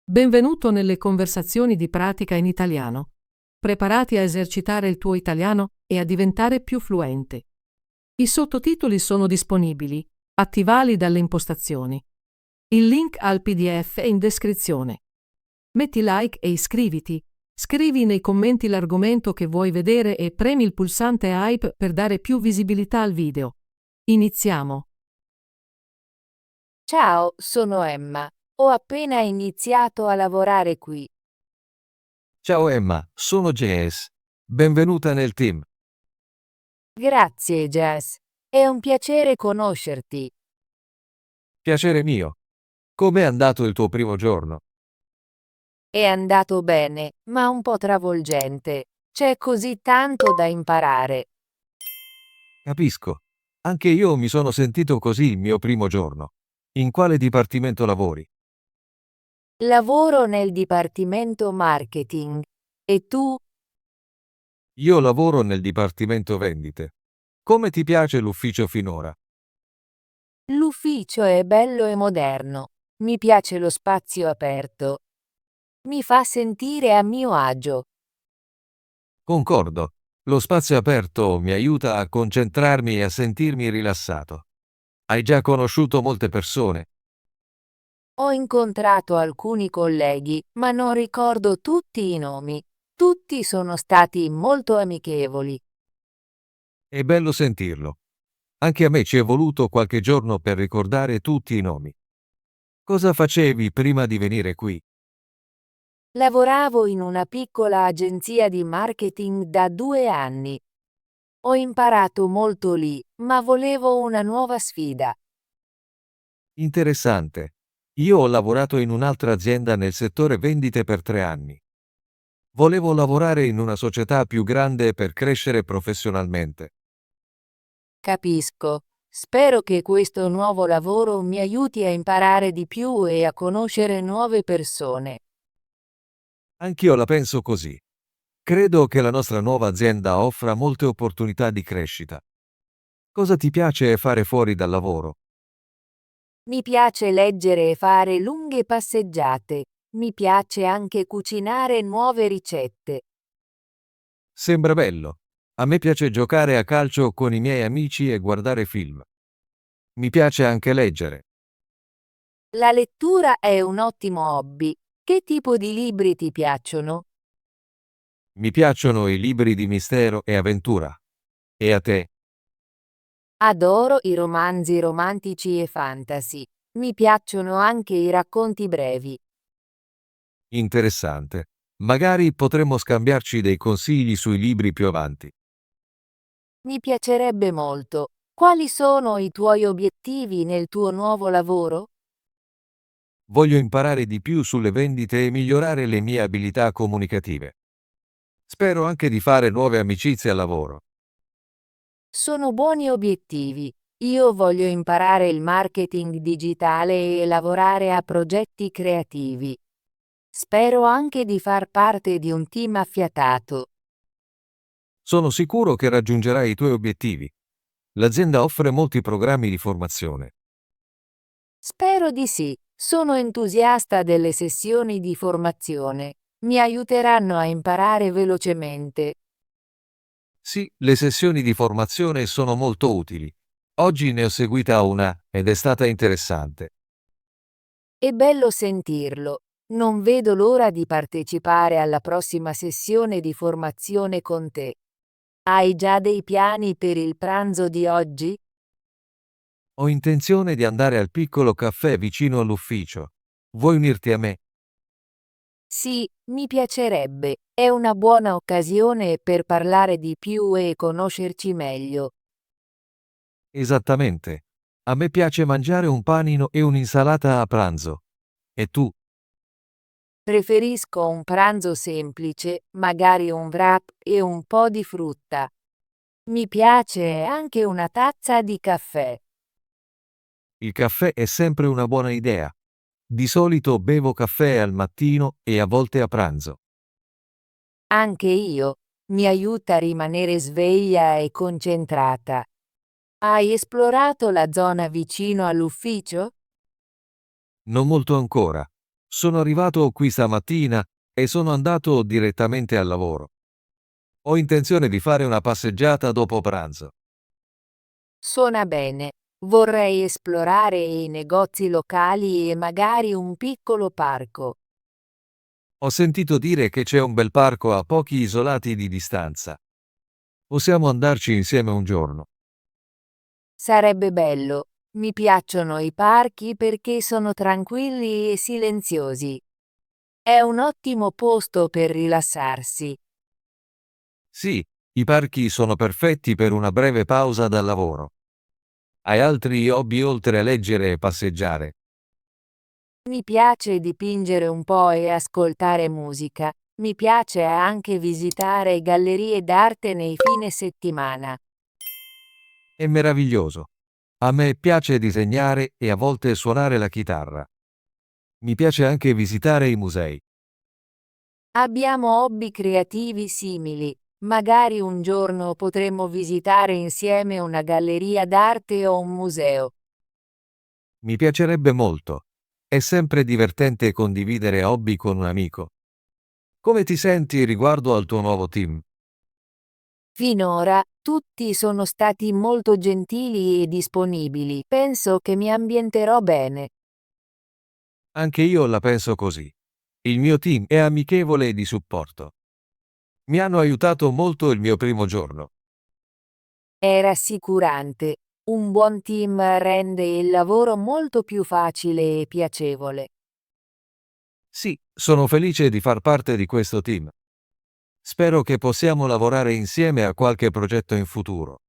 Benvenuto nelle conversazioni di pratica in italiano. Preparati a esercitare il tuo italiano e a diventare più fluente. I sottotitoli sono disponibili. Attivali dalle impostazioni. Il link al PDF è in descrizione. Metti like e iscriviti. Scrivi nei commenti l'argomento che vuoi vedere e premi il pulsante hype per dare più visibilità al video. Iniziamo. Ciao, sono Emma. Ho appena iniziato a lavorare qui. Ciao Emma, sono Jess. Benvenuta nel team. Grazie, Jess. È un piacere conoscerti. Piacere mio. Com'è andato il tuo primo giorno? È andato bene, ma un po' travolgente. C'è così tanto da imparare. Capisco. Anche io mi sono sentito così il mio primo giorno. In quale dipartimento lavori? Lavoro nel dipartimento marketing. E tu? Io lavoro nel dipartimento vendite. Come ti piace l'ufficio finora? L'ufficio è bello e moderno. Mi piace lo spazio aperto. Mi fa sentire a mio agio. Concordo. Lo spazio aperto mi aiuta a concentrarmi e a sentirmi rilassato. Hai già conosciuto molte persone? Ho incontrato alcuni colleghi, ma non ricordo tutti i nomi. Tutti sono stati molto amichevoli. È bello sentirlo. Anche a me ci è voluto qualche giorno per ricordare tutti i nomi. Cosa facevi prima di venire qui? Lavoravo in una piccola agenzia di marketing da 2 anni. Ho imparato molto lì, ma volevo una nuova sfida. Interessante. Io ho lavorato in un'altra azienda nel settore vendite per 3 anni. Volevo lavorare in una società più grande per crescere professionalmente. Capisco. Spero che questo nuovo lavoro mi aiuti a imparare di più e a conoscere nuove persone. Anch'io la penso così. Credo che la nostra nuova azienda offra molte opportunità di crescita. Cosa ti piace fare fuori dal lavoro? Mi piace leggere e fare lunghe passeggiate. Mi piace anche cucinare nuove ricette. Sembra bello. A me piace giocare a calcio con i miei amici e guardare film. Mi piace anche leggere. La lettura è un ottimo hobby. Che tipo di libri ti piacciono? Mi piacciono i libri di mistero e avventura. E a te? Adoro i romanzi romantici e fantasy. Mi piacciono anche i racconti brevi. Interessante. Magari potremmo scambiarci dei consigli sui libri più avanti. Mi piacerebbe molto. Quali sono i tuoi obiettivi nel tuo nuovo lavoro? Voglio imparare di più sulle vendite e migliorare le mie abilità comunicative. Spero anche di fare nuove amicizie al lavoro. Sono buoni obiettivi. Io voglio imparare il marketing digitale e lavorare a progetti creativi. Spero anche di far parte di un team affiatato. Sono sicuro che raggiungerai i tuoi obiettivi. L'azienda offre molti programmi di formazione. Spero di sì. Sono entusiasta delle sessioni di formazione. Mi aiuteranno a imparare velocemente. Sì, le sessioni di formazione sono molto utili. Oggi ne ho seguita una ed è stata interessante. È bello sentirlo. Non vedo l'ora di partecipare alla prossima sessione di formazione con te. Hai già dei piani per il pranzo di oggi? Ho intenzione di andare al piccolo caffè vicino all'ufficio. Vuoi unirti a me? Sì, mi piacerebbe. È una buona occasione per parlare di più e conoscerci meglio. Esattamente. A me piace mangiare un panino e un'insalata a pranzo. E tu? Preferisco un pranzo semplice, magari un wrap e un po' di frutta. Mi piace anche una tazza di caffè. Il caffè è sempre una buona idea. Di solito bevo caffè al mattino e a volte a pranzo. Anche io. Mi aiuta a rimanere sveglia e concentrata. Hai esplorato la zona vicino all'ufficio? Non molto ancora. Sono arrivato qui stamattina e sono andato direttamente al lavoro. Ho intenzione di fare una passeggiata dopo pranzo. Suona bene. Vorrei esplorare i negozi locali e magari un piccolo parco. Ho sentito dire che c'è un bel parco a pochi isolati di distanza. Possiamo andarci insieme un giorno. Sarebbe bello. Mi piacciono i parchi perché sono tranquilli e silenziosi. È un ottimo posto per rilassarsi. Sì, i parchi sono perfetti per una breve pausa dal lavoro. Hai altri hobby oltre a leggere e passeggiare? Mi piace dipingere un po' e ascoltare musica. Mi piace anche visitare gallerie d'arte nei fine settimana. È meraviglioso. A me piace disegnare e a volte suonare la chitarra. Mi piace anche visitare i musei. Abbiamo hobby creativi simili. Magari un giorno potremmo visitare insieme una galleria d'arte o un museo. Mi piacerebbe molto. È sempre divertente condividere hobby con un amico. Come ti senti riguardo al tuo nuovo team? Finora, tutti sono stati molto gentili e disponibili. Penso che mi ambienterò bene. Anche io la penso così. Il mio team è amichevole e di supporto. Mi hanno aiutato molto il mio primo giorno. È rassicurante. Un buon team rende il lavoro molto più facile e piacevole. Sì, sono felice di far parte di questo team. Spero che possiamo lavorare insieme a qualche progetto in futuro.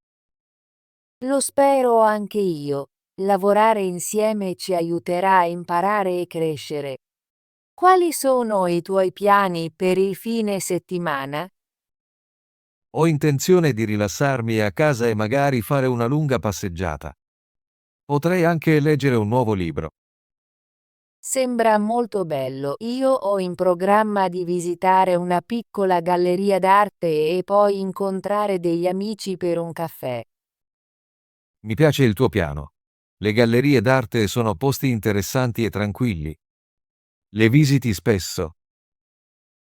Lo spero anche io. Lavorare insieme ci aiuterà a imparare e crescere. Quali sono i tuoi piani per il fine settimana? Ho intenzione di rilassarmi a casa e magari fare una lunga passeggiata. Potrei anche leggere un nuovo libro. Sembra molto bello. Io ho in programma di visitare una piccola galleria d'arte e poi incontrare degli amici per un caffè. Mi piace il tuo piano. Le gallerie d'arte sono posti interessanti e tranquilli. Le visiti spesso.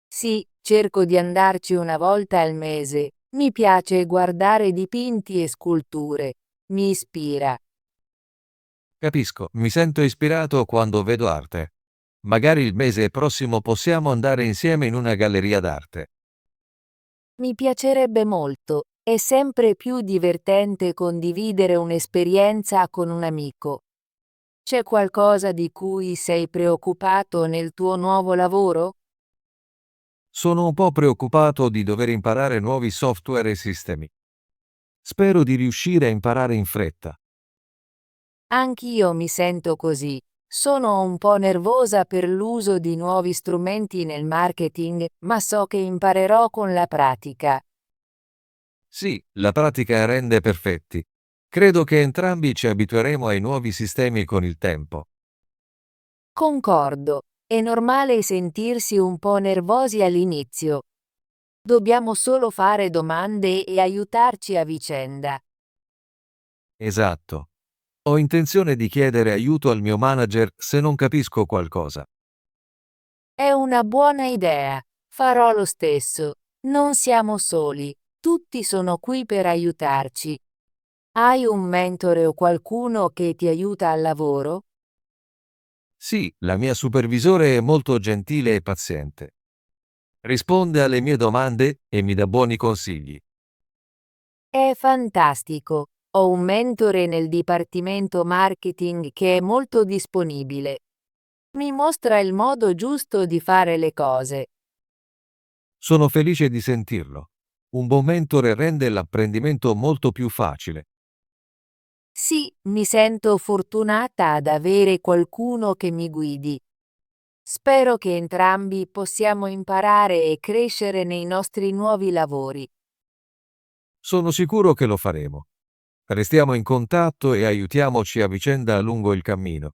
Sì, cerco di andarci una volta al mese. Mi piace guardare dipinti e sculture. Mi ispira. Capisco, mi sento ispirato quando vedo arte. Magari il mese prossimo possiamo andare insieme in una galleria d'arte. Mi piacerebbe molto. È sempre più divertente condividere un'esperienza con un amico. C'è qualcosa di cui sei preoccupato nel tuo nuovo lavoro? Sono un po' preoccupato di dover imparare nuovi software e sistemi. Spero di riuscire a imparare in fretta. Anch'io mi sento così. Sono un po' nervosa per l'uso di nuovi strumenti nel marketing, ma so che imparerò con la pratica. Sì, la pratica rende perfetti. Credo che entrambi ci abitueremo ai nuovi sistemi con il tempo. Concordo. È normale sentirsi un po' nervosi all'inizio. Dobbiamo solo fare domande e aiutarci a vicenda. Esatto. Ho intenzione di chiedere aiuto al mio manager se non capisco qualcosa. È una buona idea. Farò lo stesso. Non siamo soli. Tutti sono qui per aiutarci. Hai un mentore o qualcuno che ti aiuta al lavoro? Sì, la mia supervisore è molto gentile e paziente. Risponde alle mie domande e mi dà buoni consigli. È fantastico. Ho un mentore nel dipartimento marketing che è molto disponibile. Mi mostra il modo giusto di fare le cose. Sono felice di sentirlo. Un buon mentore rende l'apprendimento molto più facile. Sì, mi sento fortunata ad avere qualcuno che mi guidi. Spero che entrambi possiamo imparare e crescere nei nostri nuovi lavori. Sono sicuro che lo faremo. Restiamo in contatto e aiutiamoci a vicenda lungo il cammino.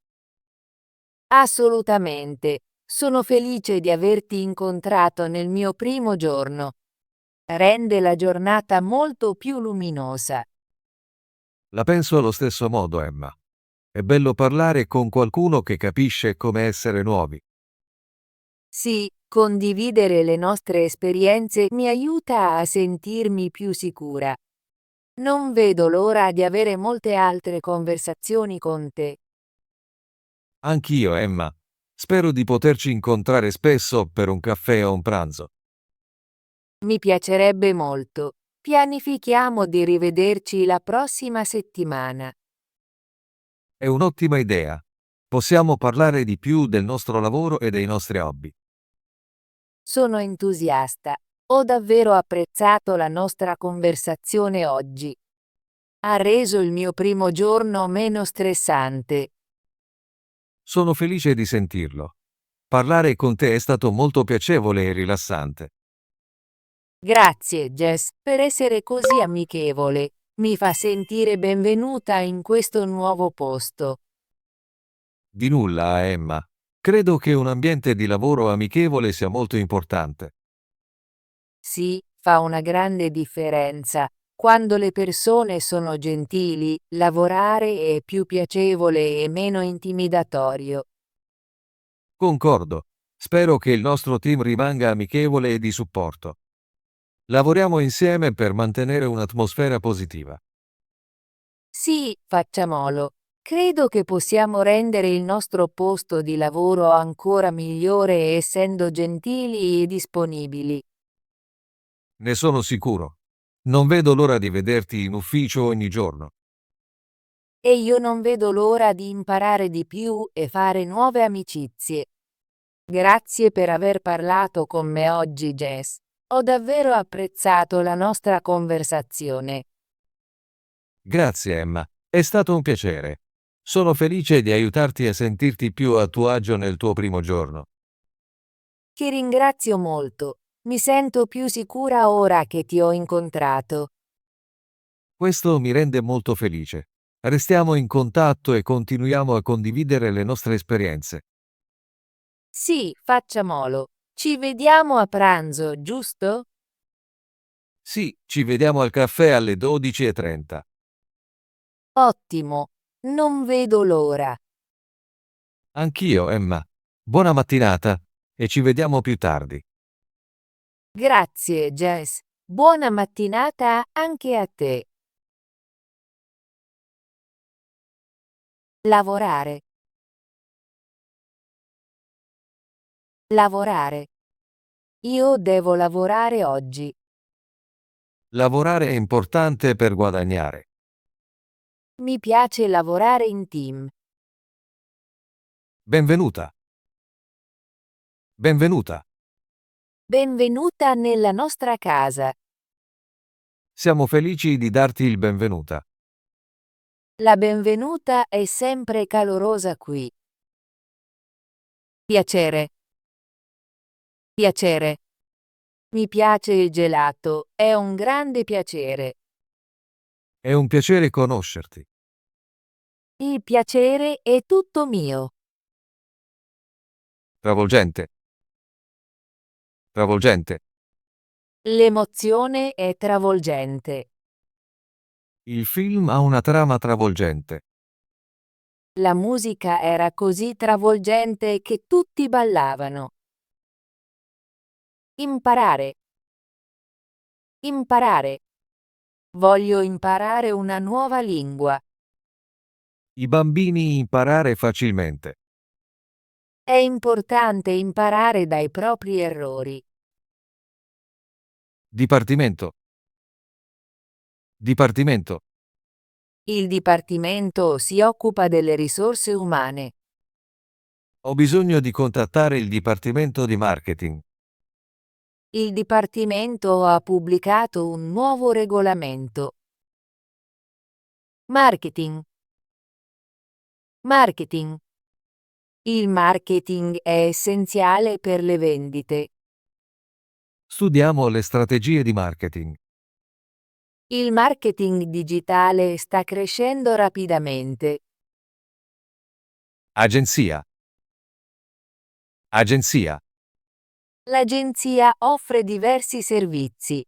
Assolutamente. Sono felice di averti incontrato nel mio primo giorno. Rende la giornata molto più luminosa. La penso allo stesso modo, Emma. È bello parlare con qualcuno che capisce come essere nuovi. Sì, condividere le nostre esperienze mi aiuta a sentirmi più sicura. Non vedo l'ora di avere molte altre conversazioni con te. Anch'io, Emma. Spero di poterci incontrare spesso per un caffè o un pranzo. Mi piacerebbe molto. Pianifichiamo di rivederci la prossima settimana. È un'ottima idea. Possiamo parlare di più del nostro lavoro e dei nostri hobby. Sono entusiasta. Ho davvero apprezzato la nostra conversazione oggi. Ha reso il mio primo giorno meno stressante. Sono felice di sentirlo. Parlare con te è stato molto piacevole e rilassante. Grazie, Jess, per essere così amichevole. Mi fa sentire benvenuta in questo nuovo posto. Di nulla, Emma. Credo che un ambiente di lavoro amichevole sia molto importante. Sì, fa una grande differenza. Quando le persone sono gentili, lavorare è più piacevole e meno intimidatorio. Concordo. Spero che il nostro team rimanga amichevole e di supporto. Lavoriamo insieme per mantenere un'atmosfera positiva. Sì, facciamolo. Credo che possiamo rendere il nostro posto di lavoro ancora migliore essendo gentili e disponibili. Ne sono sicuro. Non vedo l'ora di vederti in ufficio ogni giorno. E io non vedo l'ora di imparare di più e fare nuove amicizie. Grazie per aver parlato con me oggi, Jess. Ho davvero apprezzato la nostra conversazione. Grazie, Emma. È stato un piacere. Sono felice di aiutarti a sentirti più a tuo agio nel tuo primo giorno. Ti ringrazio molto. Mi sento più sicura ora che ti ho incontrato. Questo mi rende molto felice. Restiamo in contatto e continuiamo a condividere le nostre esperienze. Sì, facciamolo. Ci vediamo a pranzo, giusto? Sì, ci vediamo al caffè alle 12:30. Ottimo. Non vedo l'ora. Anch'io, Emma. Buona mattinata e ci vediamo più tardi. Grazie, Jess. Buona mattinata anche a te. Lavorare. Lavorare. Io devo lavorare oggi. Lavorare è importante per guadagnare. Mi piace lavorare in team. Benvenuta. Benvenuta. Benvenuta nella nostra casa. Siamo felici di darti il benvenuta. La benvenuta è sempre calorosa qui. Piacere. Piacere. Mi piace il gelato, è un grande piacere. È un piacere conoscerti. Il piacere è tutto mio. Travolgente. Travolgente. L'emozione è travolgente. Il film ha una trama travolgente. La musica era così travolgente che tutti ballavano. Imparare. Imparare. Voglio imparare una nuova lingua. I bambini imparare facilmente. È importante imparare dai propri errori. Dipartimento. Dipartimento. Il dipartimento si occupa delle risorse umane. Ho bisogno di contattare il dipartimento di marketing. Il dipartimento ha pubblicato un nuovo regolamento. Marketing. Marketing. Il marketing è essenziale per le vendite. Studiamo le strategie di marketing. Il marketing digitale sta crescendo rapidamente. Agenzia. Agenzia. L'agenzia offre diversi servizi.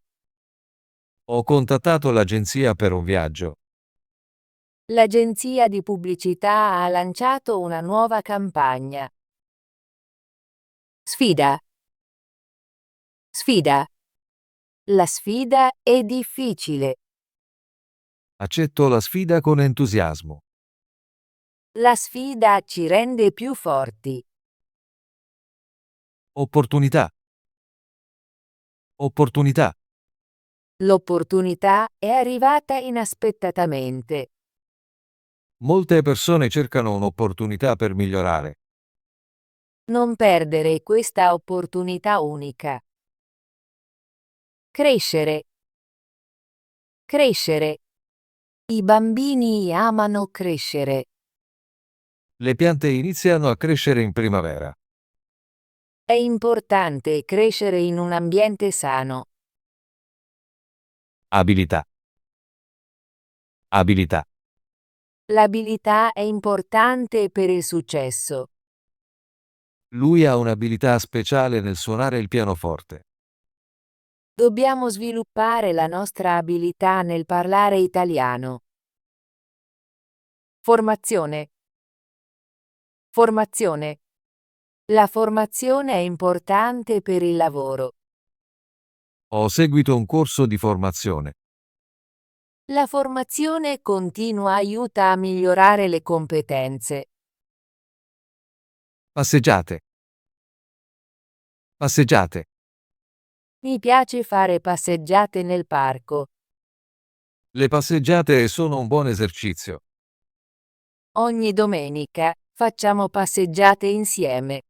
Ho contattato l'agenzia per un viaggio. L'agenzia di pubblicità ha lanciato una nuova campagna. Sfida. Sfida. La sfida è difficile. Accetto la sfida con entusiasmo. La sfida ci rende più forti. Opportunità. Opportunità. L'opportunità è arrivata inaspettatamente. Molte persone cercano un'opportunità per migliorare. Non perdere questa opportunità unica. Crescere. Crescere. I bambini amano crescere. Le piante iniziano a crescere in primavera. È importante crescere in un ambiente sano. Abilità. Abilità. L'abilità è importante per il successo. Lui ha un'abilità speciale nel suonare il pianoforte. Dobbiamo sviluppare la nostra abilità nel parlare italiano. Formazione. Formazione. La formazione è importante per il lavoro. Ho seguito un corso di formazione. La formazione continua aiuta a migliorare le competenze. Passeggiate. Passeggiate. Mi piace fare passeggiate nel parco. Le passeggiate sono un buon esercizio. Ogni domenica facciamo passeggiate insieme.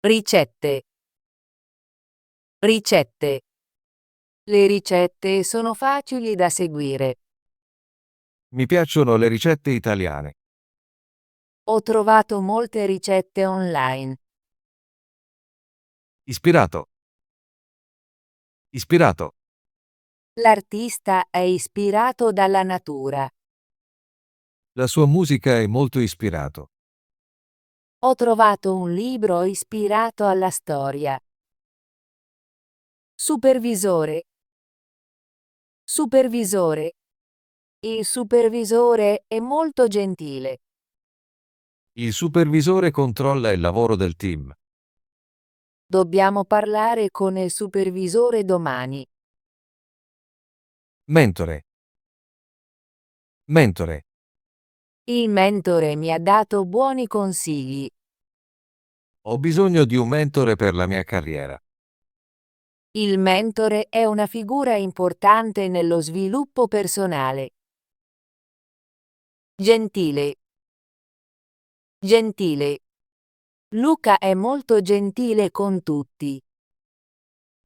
Ricette. Ricette. Le ricette sono facili da seguire. Mi piacciono le ricette italiane. Ho trovato molte ricette online. Ispirato. Ispirato. L'artista è ispirato dalla natura. La sua musica è molto ispirato. Ho trovato un libro ispirato alla storia. Supervisore. Supervisore. Il supervisore è molto gentile. Il supervisore controlla il lavoro del team. Dobbiamo parlare con il supervisore domani. Mentore. Mentore. Il mentore mi ha dato buoni consigli. Ho bisogno di un mentore per la mia carriera. Il mentore è una figura importante nello sviluppo personale. Gentile. Gentile. Luca è molto gentile con tutti.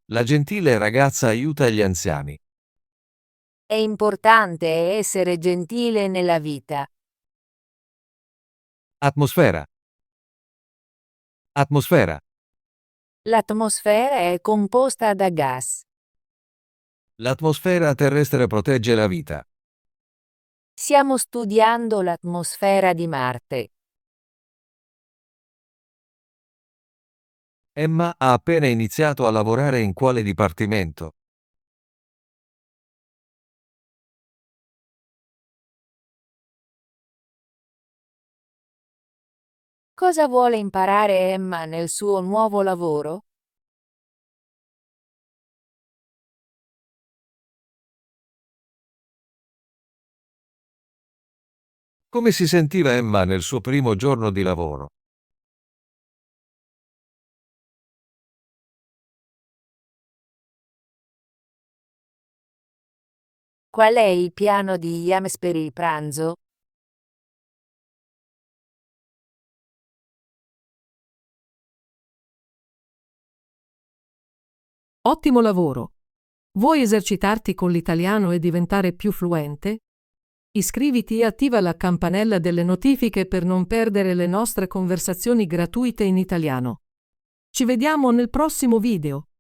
La gentile ragazza aiuta gli anziani. È importante essere gentile nella vita. Atmosfera. Atmosfera. L'atmosfera è composta da gas. L'atmosfera terrestre protegge la vita. Stiamo studiando l'atmosfera di Marte. Emma ha appena iniziato a lavorare in quale dipartimento? Cosa vuole imparare Emma nel suo nuovo lavoro? Come si sentiva Emma nel suo primo giorno di lavoro? Qual è il piano di James per il pranzo? Ottimo lavoro! Vuoi esercitarti con l'italiano e diventare più fluente? Iscriviti e attiva la campanella delle notifiche per non perdere le nostre conversazioni gratuite in italiano. Ci vediamo nel prossimo video.